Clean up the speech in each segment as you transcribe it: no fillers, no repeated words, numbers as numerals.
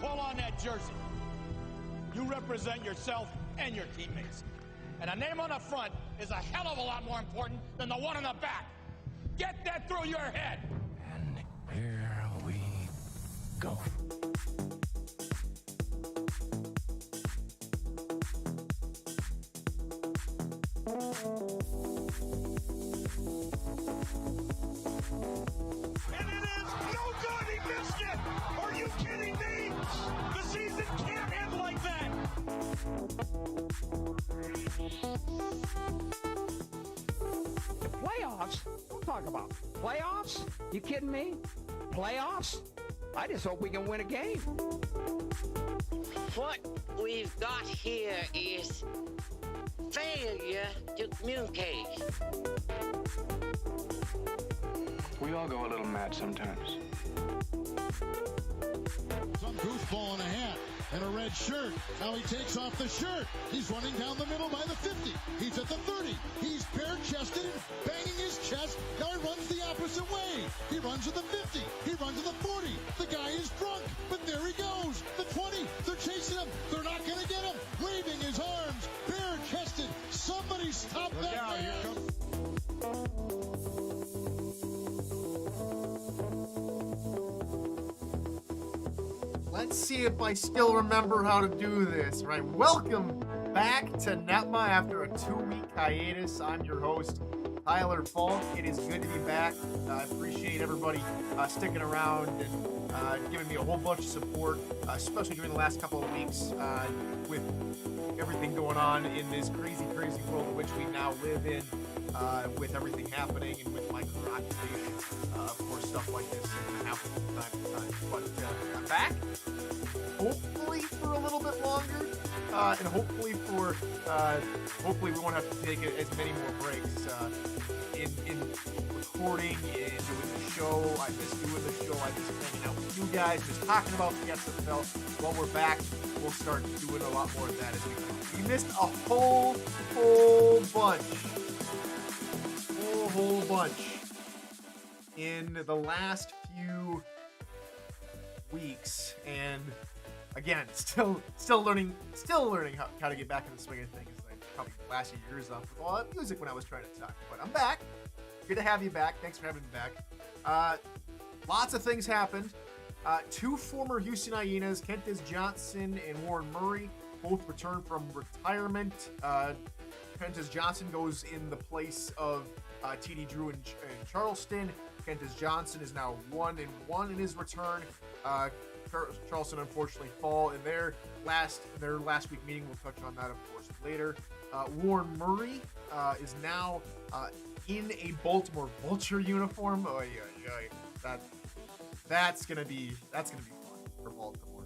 pull on that jersey. You represent yourself and your teammates. And a name on the front is a hell of a lot more important than the one on the back. Get that through your head. And here we go. And it is no good. He missed it. Are you kidding me? The season can't end like that. The playoffs? Don't talk about playoffs. You kidding me? Playoffs? I just hope we can win a game. What we've got here is failure to communicate. We all go a little mad sometimes. Some goofball in a hat and a red shirt. Now he takes off the shirt. He's running down the middle by the 50. He's at the 30. He's bare-chested and banging his chest. Now he runs the opposite way. He runs to the 50. He runs to the 40. The guy is drunk, but there he goes. The 20. They're chasing him. They're not going to get him. Waving his arms. Bare-chested. Somebody stop that man. Let's see if I still remember how to do this. Right, welcome back to NETMA after a 2-week hiatus. I'm your host, Tyler FALK. It is good to be back. I appreciate everybody sticking around and giving me a whole bunch of support, especially during the last couple of weeks with everything going on in this crazy, crazy world in which we now live in, with everything happening and with my career occupation. Of course, stuff like this is going to happen from time to time. But I'm back, hopefully for a little bit longer, and hopefully we won't have to take as many more breaks in recording and doing the show. I miss doing the show. I miss hanging out with you guys, just talking about the SFL. While we're back, we'll start doing a lot more of that as we go. We missed a whole bunch in the last few weeks, and again, still learning how to get back in the swing of things. I probably blasted years off with all that music when I was trying to talk, but I'm back. Good to have you back. Thanks for having me back. Lots of things happened. 2 former Houston Hyenas, Kentez Johnson and Warren Murray, both returned from retirement. Kentez Johnson goes in the place of TD Drew in Charleston. Kentez Johnson is now 1-1 in his return. Charleston unfortunately fall in their last week meeting. We'll touch on that, of course, later. Warren Murray is now in a Baltimore Vulture uniform. Oh yeah, that's gonna be fun for Baltimore.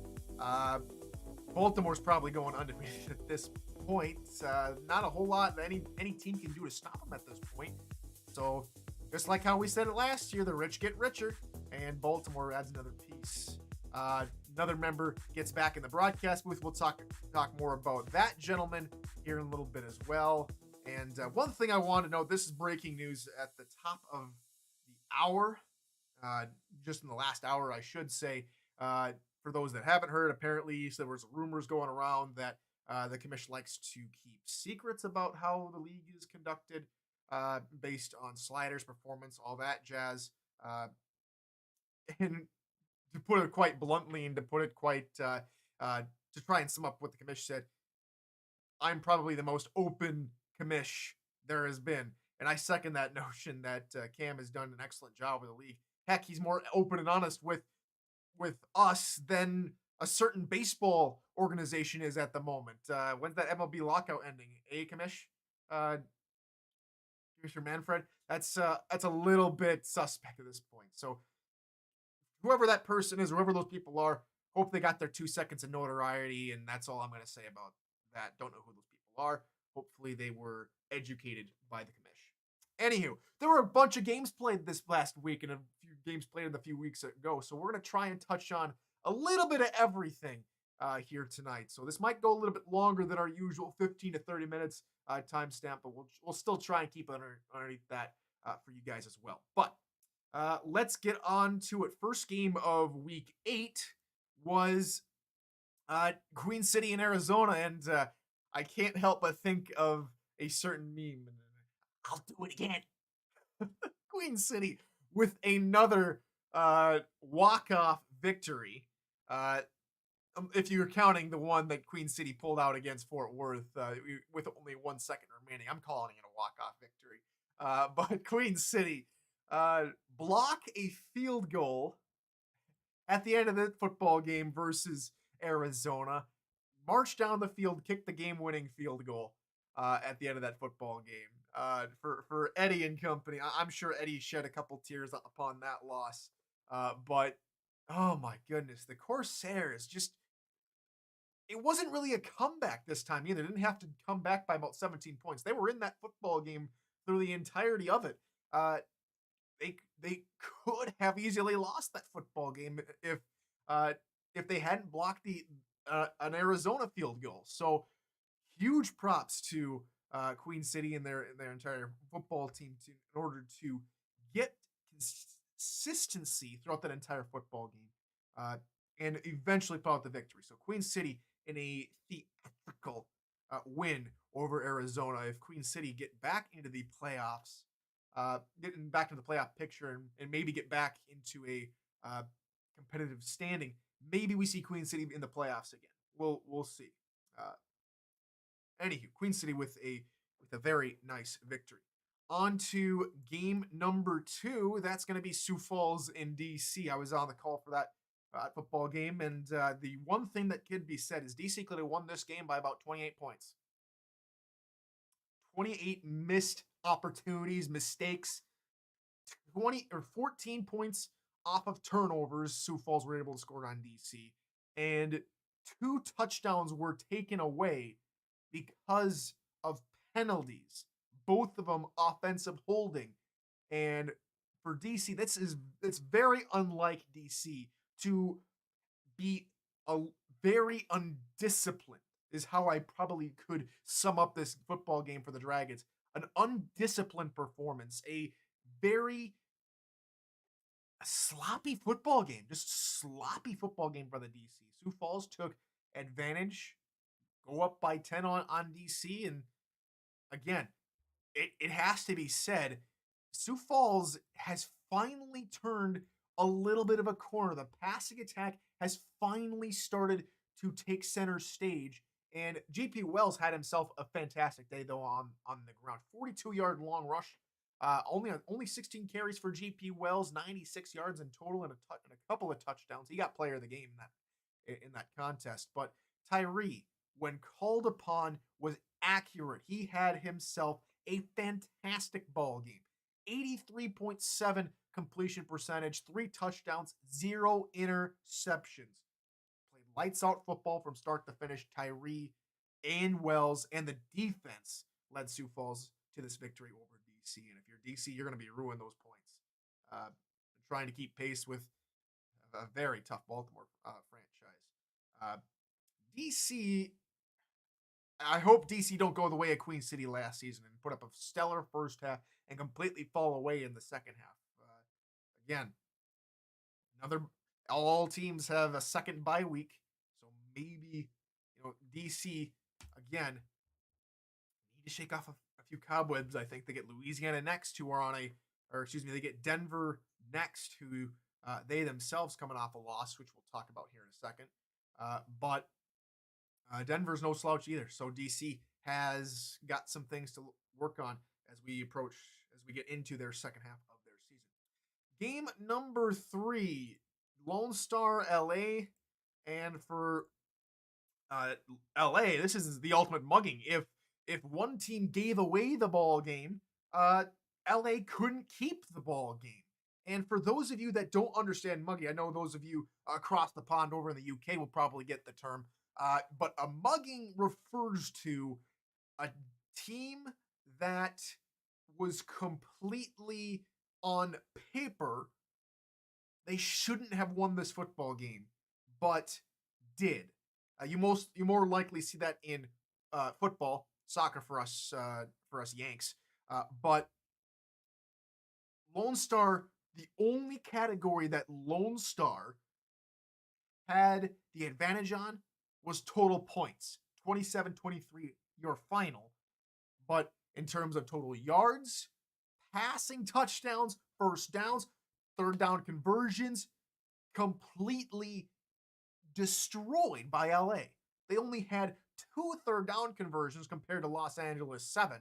Baltimore's probably going undefeated at this point. Not a whole lot that any team can do to stop them at this point. So just like how we said it last year, the rich get richer, and Baltimore adds another piece. Another member gets back in the broadcast booth. We'll talk more about that gentleman here in a little bit as well. And one thing I want to know, this is breaking news at the top of the hour, just in the last hour, I should say. For those that haven't heard, apparently there was rumors going around that the Commish likes to keep secrets about how the league is conducted, based on sliders, performance, all that jazz. And to put it quite bluntly, and to put it quite to try and sum up what the Commish said, I'm probably the most open Commish there has been, and I second that notion that Cam has done an excellent job with the league. Heck, he's more open and honest with us than a certain baseball organization is at the moment. When's that MLB lockout ending? Commish? Commissioner Manfred? That's a little bit suspect at this point. So whoever that person is, whoever those people are, hope they got their 2 seconds of notoriety, and that's all I'm going to say about that. Don't know who those people are. Hopefully they were educated by the Commish. Anywho, there were a bunch of games played this last week and a few games played a few weeks ago, so we're going to try and touch on a little bit of everything here tonight. So this might go a little bit longer than our usual 15 to 30 minutes timestamp, but we'll still try and keep it underneath that for you guys as well. But let's get on to it. First game of week 8 was Queen City in Arizona, and I can't help but think of a certain meme. I'll do it again. Queen City with another walk-off victory. If you're counting the one that Queen City pulled out against Fort Worth with only 1 second remaining, I'm calling it a walk-off victory. But Queen City block a field goal at the end of the football game versus Arizona, march down the field, kick the game-winning field goal at the end of that football game. For Eddie and company, I'm sure Eddie shed a couple tears upon that loss. But oh my goodness, the Corsairs just, it wasn't really a comeback this time either. They didn't have to come back by about 17 points. They were in that football game through the entirety of it. They could have easily lost that football game if they hadn't blocked an Arizona field goal. So huge props to Queen City and their entire football team in order to get consistency throughout that entire football game and eventually pull out the victory. So Queen City in a theatrical win over Arizona. If Queen City get back into the playoffs, getting back into the playoff picture and maybe get back into a competitive standing, maybe we see Queen City in the playoffs again. We'll see. Anywho, Queen City with a very nice victory. On to game number 2. That's going to be Sioux Falls in DC. I was on the call for that football game, and the one thing that could be said is DC could have won this game by about 28 points. 28 missed opportunities, mistakes, 14 points off of turnovers Sioux Falls were able to score on DC, and 2 touchdowns were taken away because of penalties, both of them offensive holding. And for DC, it's very unlike DC to be a very undisciplined, is how I probably could sum up this football game for the Dragons. An undisciplined performance, a very sloppy football game, just sloppy football game for the DC. Sioux Falls took advantage, go up by 10 on DC, and again, it has to be said, Sioux Falls has finally turned a little bit of a corner. The passing attack has finally started to take center stage, and GP Wells had himself a fantastic day, though, on the ground. 42-yard long rush, only 16 carries for GP Wells, 96 yards in total, and a couple of touchdowns. He got player of the game in that contest. But Tyree, when called upon, was accurate. He had himself a fantastic ball game. 83.7 completion percentage, 3 touchdowns, 0 interceptions. Played lights out football from start to finish. Tyree and Wells and the defense led Sioux Falls to this victory over DC. And if you're DC, you're going to be ruining those points. Trying to keep pace with a very tough Baltimore franchise. DC, I hope DC don't go the way of Queen City last season and put up a stellar first half and completely fall away in the second half. Again, all teams have a second bye week, so maybe DC again need to shake off a few cobwebs. I think they get Louisiana next, who are they get Denver next, who they themselves coming off a loss, which we'll talk about here in a second. But Denver's no slouch either, so DC has got some things to work on as we get into their second half of their season. Game number 3, Lone Star LA, and for LA, this is the ultimate mugging. If one team gave away the ball game, LA couldn't keep the ball game. And for those of you that don't understand mugging, I know those of you across the pond over in the UK will probably get the term, but a mugging refers to a team that was completely on paper, they shouldn't have won this football game, but did. You more likely see that in football, soccer for us Yanks, but Lone Star, the only category that Lone Star had the advantage on was total points. 27-23 your final. But in terms of total yards, passing touchdowns, first downs, third down conversions, completely destroyed by LA. They only had 2 third down conversions compared to Los Angeles 7.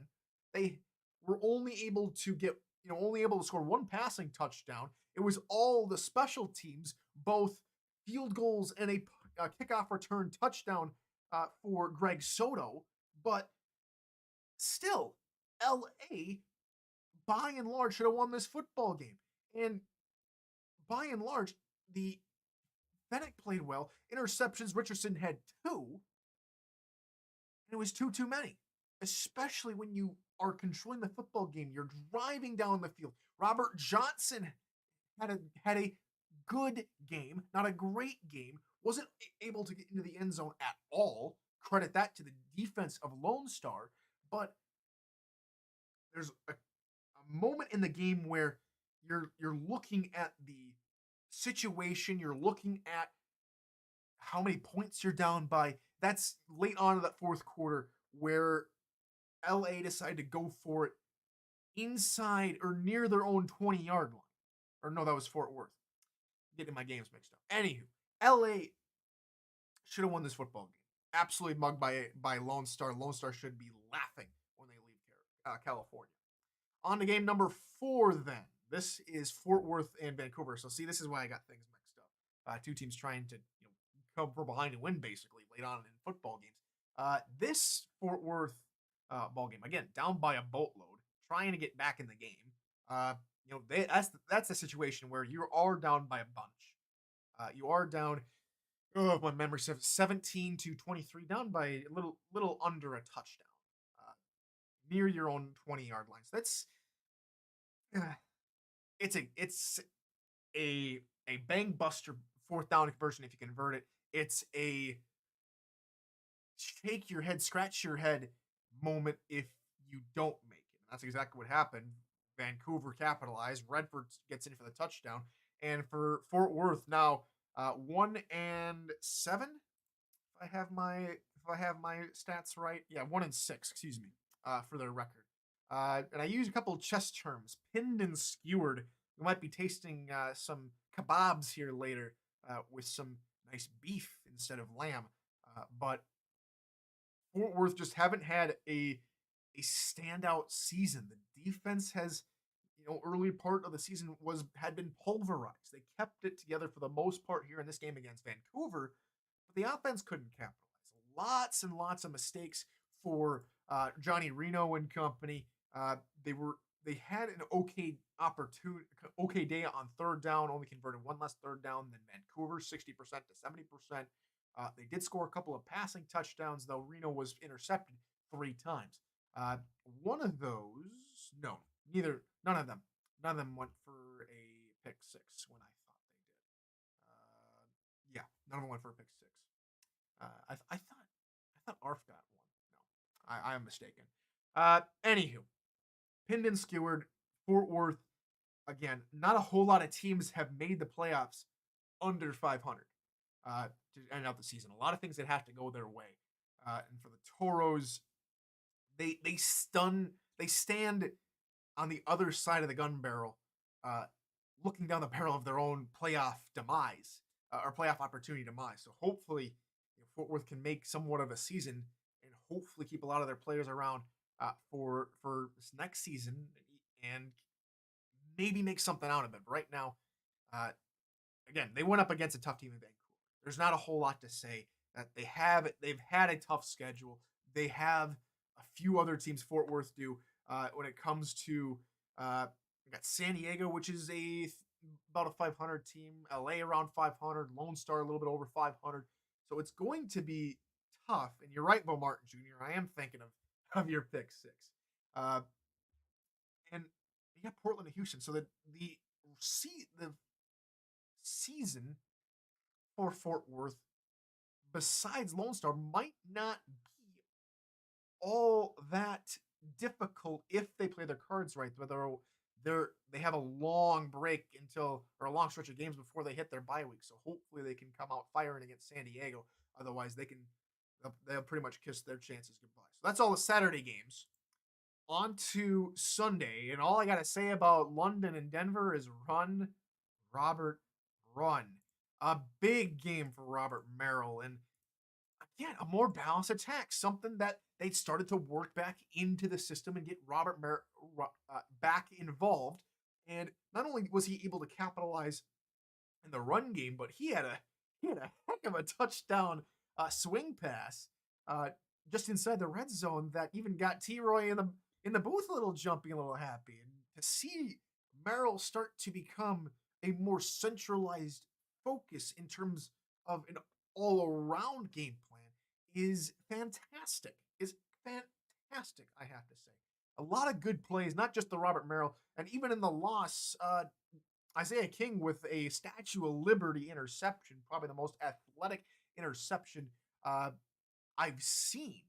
They were only able to score 1 passing touchdown. It was all the special teams, both field goals and a kickoff return touchdown for Greg Soto. But still, LA, by and large, should have won this football game. And by and large, the Fennec played well. Interceptions, Richardson had 2. And it was 2 too many, especially when you are controlling the football game. You're driving down the field. Robert Johnson had a good game, not a great game. Wasn't able to get into the end zone at all. Credit that to the defense of Lone Star. But there's a moment in the game where you're looking at the situation, you're looking at how many points you're down by. That's late on in that fourth quarter where LA decided to go for it inside or near their own 20-yard line. Or no, that was Fort Worth. Getting my games mixed up. Anywho, LA should have won this football game. Absolutely mugged by Lone Star. Lone Star should be laughing when they leave California. On to game number 4 then. This is Fort Worth and Vancouver. So see, this is why I got things mixed up. 2 teams trying to come from behind and win basically late on in football games. This Fort Worth ball game, again, down by a boatload, trying to get back in the game. That's the situation where you are down by a bunch. You are down, my memory says 17-23, down by a little under a touchdown, near your own 20-yard line. So that's it's a bang buster 4th down conversion if you convert it. It's a shake your head, scratch your head moment if you don't make it. And that's exactly what happened. Vancouver capitalized. Redford gets in for the touchdown. And for Fort Worth now, 1-7. If I have my stats right, 1-6. Excuse me, for their record. And I use a couple of chess terms: pinned and skewered. We might be tasting some kebabs here later with some nice beef instead of lamb. But Fort Worth just haven't had a standout season. The defense has, early part of the season had been pulverized. They kept it together for the most part here in this game against Vancouver, but the offense couldn't capitalize. Lots and lots of mistakes for Johnny Reno and company. They had an okay day on third down, only converted 1 less third down than Vancouver, 60% to 70%. They did score a couple of passing touchdowns, though Reno was intercepted 3 times. One of those, none of them went for a pick 6 when I thought they did. None of them went for a pick 6. I thought Arf got one. No, I am mistaken. Anywho, pinned and skewered. Fort Worth, again, not a whole lot of teams have made the playoffs under 500 to end out the season. A lot of things that have to go their way. And for the Toros, they stand on the other side of the gun barrel, looking down the barrel of their own playoff demise, or playoff opportunity demise. So hopefully, Fort Worth can make somewhat of a season and hopefully keep a lot of their players around for this next season and maybe make something out of it. But right now, again, they went up against a tough team in Vancouver. There's not a whole lot to say. That they've had a tough schedule. They have a few other teams Fort Worth do when it comes to we got San Diego, which is about a 500 team, LA around 500, Lone Star a little bit over 500. So it's going to be tough. And you're right, Bo Martin Jr. I am thinking of your pick 6. And you got Portland and Houston. So the season for Fort Worth, besides Lone Star, might not be all that difficult if they play their cards right. Whether they have a long break a long stretch of games before they hit their bye week. So hopefully they can come out firing against San Diego. Otherwise, they'll pretty much kiss their chances goodbye. So that's all the Saturday games. On to Sunday, and all I got to say about London and Denver is run, Robert, run. A big game for Robert Merrill, and again, a more balanced attack, something that they started to work back into the system and get Robert Merrill back involved. And not only was he able to capitalize in the run game, but he had a heck of a touchdown swing pass just inside the red zone that even got T-Roy in the booth a little jumpy, a little happy. And to see Merrill start to become a more centralized focus in terms of an all-around game plan is fantastic. Is fantastic, I have to say. A lot of good plays, not just the Robert Merrill, and even in the loss, Isaiah King with a Statue of Liberty interception, probably the most athletic interception I've seen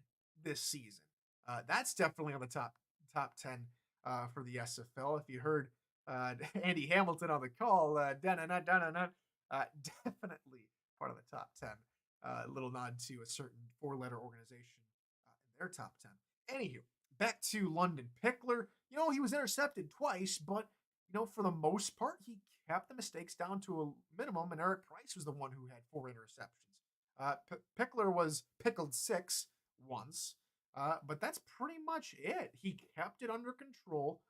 this season. That's definitely on the top 10 for the SFL. If you heard Andy Hamilton on the call, definitely part of the top 10. A little nod to a certain 4-letter organization in their top 10. Anywho, back to London. Pickler, he was intercepted twice, but, for the most part, he kept the mistakes down to a minimum, and Eric Price was the one who had 4 interceptions. Pickler was pickled 6 once, but that's pretty much it. He kept it under control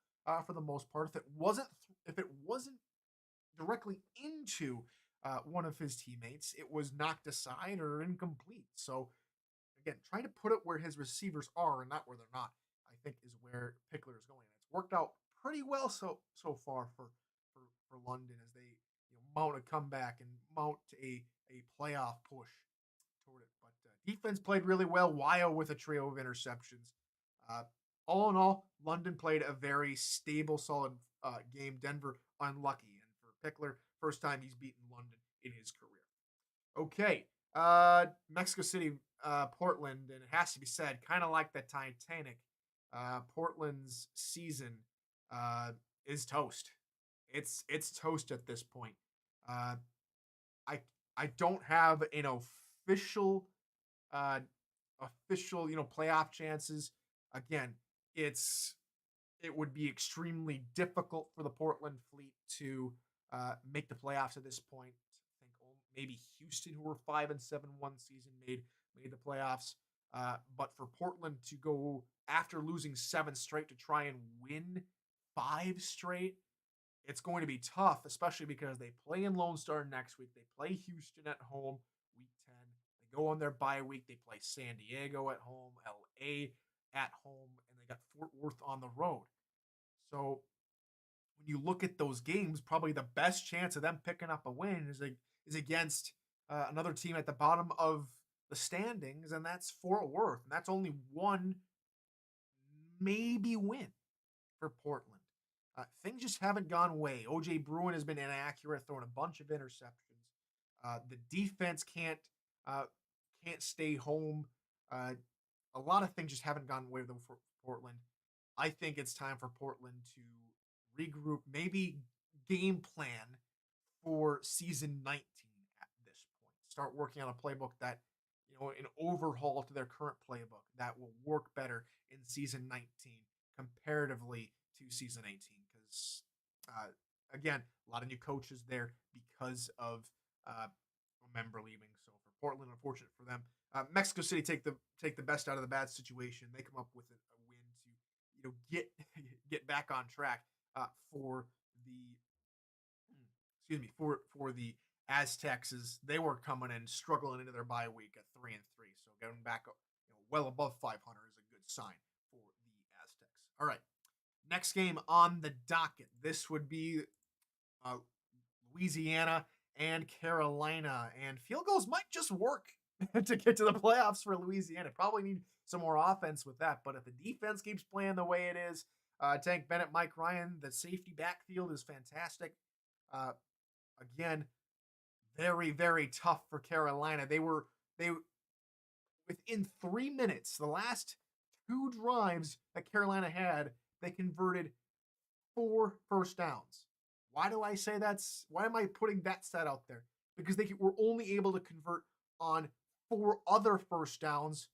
for the most part. If it wasn't directly into one of his teammates, it was knocked aside or incomplete. So again, trying to put it where his receivers are and not where they're not, I think is where Pickler is going. It's worked out pretty well so far for London as they mount a comeback and mount a playoff push toward it. But defense played really well. Wyo with a trio of interceptions. All in all, London played a very stable, solid game. Denver unlucky, and for Pickler, first time he's beaten London in his career. Okay, Mexico City, Portland, and it has to be said, kind of like the Titanic, Portland's season is toast. It's toast at this point. I don't have an official playoff chances. Again, it would be extremely difficult for the Portland Fleet to make the playoffs at this point. I think maybe Houston, who were 5-7 one season, made the playoffs. But for Portland to go after losing 7 straight to try and win 5 straight, it's going to be tough, especially because they play in Lone Star next week. They play Houston at home week 10. They go on their bye week. They play San Diego at home, LA at home, and they got Fort Worth on the road. So when you look at those games, probably the best chance of them picking up a win is against another team at the bottom of the standings, and that's Fort Worth. And that's only one maybe win for Portland. Things just haven't gone away. O.J. Bruin has been inaccurate, throwing a bunch of interceptions. The defense can't stay home. A lot of things just haven't gone away for Portland. I think it's time for Portland to regroup, maybe game plan for season 19 at this point. Start working on a playbook that, an overhaul to their current playbook that will work better in season 19 comparatively to season 18. Because, again, a lot of new coaches there because of a member leaving. So for Portland, unfortunate for them. Mexico City take the best out of the bad situation. They come up with a win to, get back on track for the Aztecs, as they were coming in struggling into their bye week at 3-3. So getting back well above 500 is a good sign for the Aztecs. All right. Next game on the docket. This would be Louisiana and Carolina. And field goals might just work to get to the playoffs for Louisiana. Probably need some more offense with that. But if the defense keeps playing the way it is, Tank Bennett, Mike Ryan, the safety backfield is fantastic. Again, very, very tough for Carolina. They within 3 minutes, the last 2 drives that Carolina had, they converted 4 first downs. Why do I say why am I putting that stat out there? Because they were only able to convert on 4 other first downs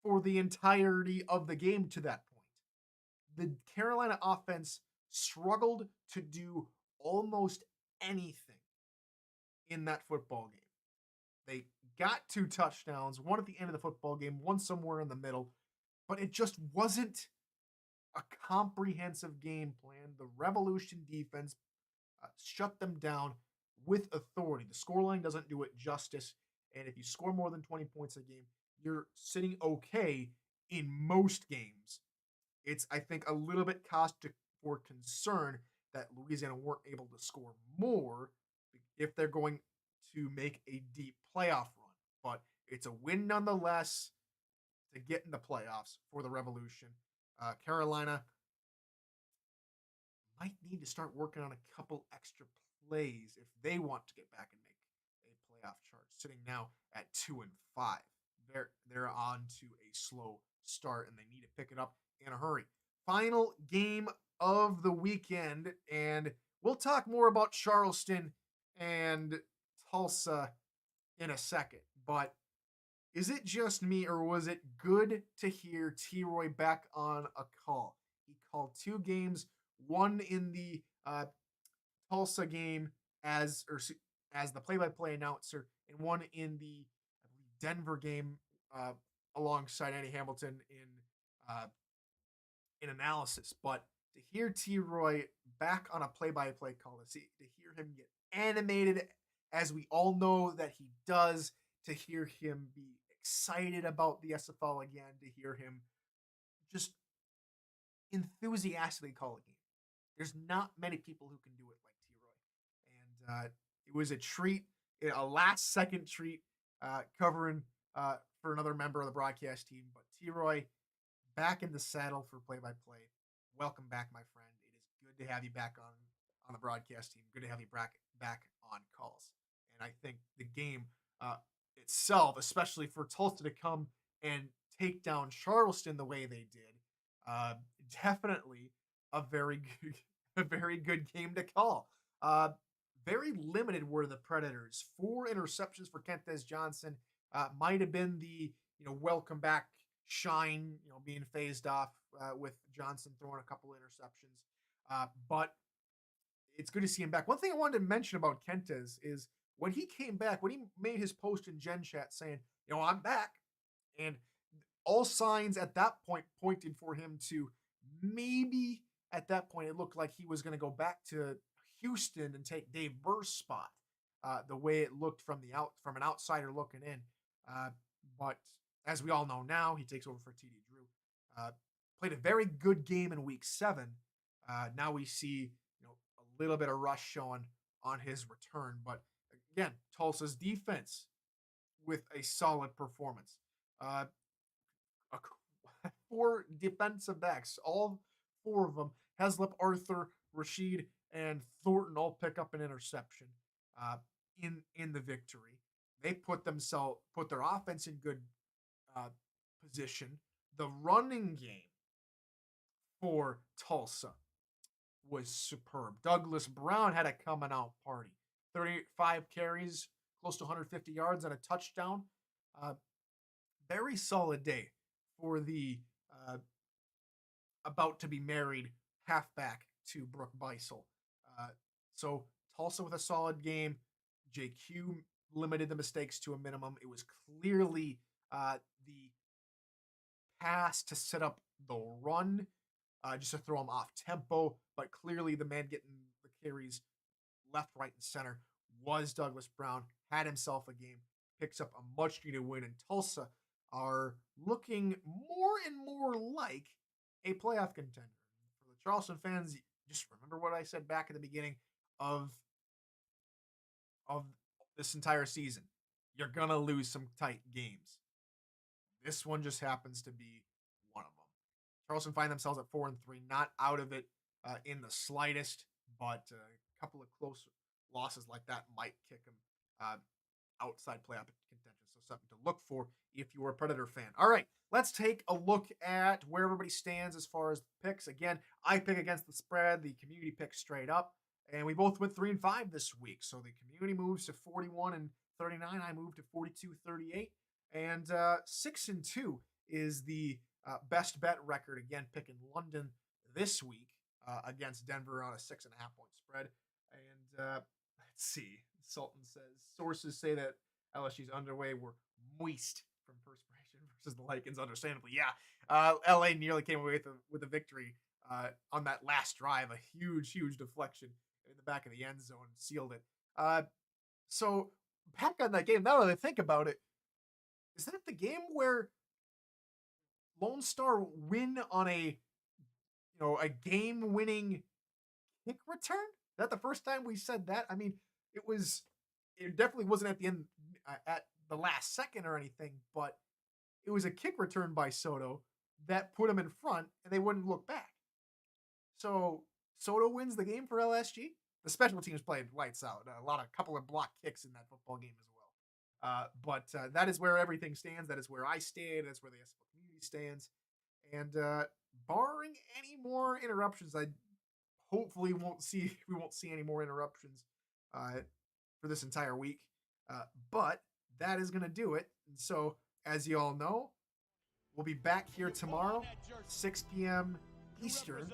for the entirety of the game to that point. The Carolina offense struggled to do almost anything in that football game. They got 2 touchdowns, one at the end of the football game, one somewhere in the middle, but it just wasn't a comprehensive game plan. The Revolution defense shut them down with authority. The scoreline doesn't do it justice, and if you score more than 20 points a game, you're sitting okay in most games. It's, I think, a little bit cause for concern that Louisiana weren't able to score more if they're going to make a deep playoff run. But it's a win nonetheless to get in the playoffs for the Revolution. Carolina might need to start working on a couple extra plays if they want to get back and make a playoff charge. Sitting now at 2-5, they're on to a slow start, and they need to pick it up in a hurry. Final game of the weekend, and we'll talk more about Charleston and Tulsa in a second. But is it just me, or was it good to hear T-Roy back on a call? He called 2 games, one in the Tulsa game as the play-by-play announcer, and one in the Denver game alongside Andy Hamilton in analysis. But to hear T-Roy back on a play-by-play call, to hear him get animated, as we all know that he does, to hear him be excited about the SFL again, to hear him just enthusiastically call a game. There's not many people who can do it like T-Roy. And it was a treat, a last-second treat, covering for another member of the broadcast team. But T-Roy, back in the saddle for play-by-play. Welcome back, my friend. It is good to have you back on the broadcast team. Good to have you back on calls. And I think the game itself, especially for Tulsa to come and take down Charleston the way they did, definitely a very good game to call. Very limited were the Predators. 4 interceptions for Kentez Johnson. Might have been the welcome back shine, being phased off with Johnson throwing a couple interceptions. But it's good to see him back. One thing I wanted to mention about Kentez is when he came back, when he made his post in Gen Chat saying, I'm back, and all signs at that point pointed for him to maybe at that point it looked like he was going to go back to Houston and take Dave Burr's spot. The way it looked from an outsider looking in. But as we all know now, he takes over for TD Drew. Played a very good game in week 7. Now we see a little bit of rush showing on his return. But again, Tulsa's defense with a solid performance. 4 defensive backs, all 4 of them, Heslop, Arthur, Rashid, and Thornton all pick up an interception in the victory. They put their offense in good position. The running game for Tulsa was superb. Douglas Brown had a coming out party. 35 carries, close to 150 yards and a touchdown. Very solid day for the about to be married halfback to Brooke Beisel. So Tulsa with a solid game. JQ limited the mistakes to a minimum. It was clearly the pass to set up the run, just to throw him off tempo. But clearly the man getting the carries left, right, and center was Douglas Brown. Had himself a game. Picks up a much-needed win. And Tulsa are looking more and more like a playoff contender. For the Charleston fans, just remember what I said back at the beginning of this entire season. You're going to lose some tight games. This one just happens to be one of them. Charleston find themselves at 4-3, not out of it in the slightest, but a couple of close losses like that might kick them outside playoff contention. So something to look for if you're a Predator fan. All right, let's take a look at where everybody stands as far as picks. Again, I pick against the spread. The community picks straight up. And we both went 3-5 this week. So the community moves to 41 39. I moved to 42-38. And 6-2 is the best bet record. Again, picking London this week against Denver on a 6.5 point spread. And let's see. Sultan says sources say that LSU's underway were moist from perspiration versus the Lycans. Understandably, yeah. LA nearly came away with a victory on that last drive. A huge deflection in the back of the end zone sealed it. So back on that game, now that I think about it, is that the game where Lone Star win on a game-winning kick return? Is that the first time we said that? I mean, it definitely wasn't at the end, at the last second or anything, but it was a kick return by Soto that put him in front, and they wouldn't look back. So Soto wins the game for LSG. The special teams played lights out. A couple of block kicks in that football game as well. But that is where everything stands. That is where I stand. That's where the SFL community stands. And barring any more interruptions, we won't see any more interruptions for this entire week. But that is going to do it. And so, as you all know, we'll be back here tomorrow, 6 p.m. Eastern,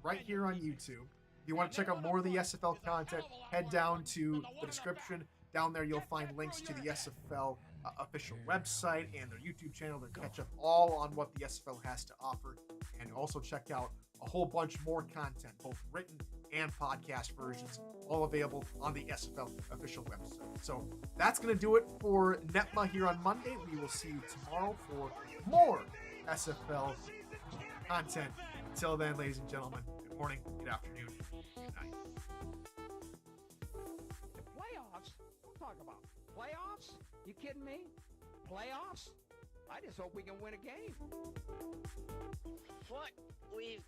right here on YouTube. If you want to check out more of the SFL content, head down to the description. Down there, you'll find links to the SFL official website and their YouTube channel to catch up all on what the SFL has to offer. And also check out a whole bunch more content, both written and podcast versions, all available on the SFL official website. So that's going to do it for NETMA here on Monday. We will see you tomorrow for more SFL content. Until then, ladies and gentlemen, good morning, good afternoon, good night. Playoffs? Don't talk about playoffs. You kidding me? Playoffs? I just hope we can win a game. What we've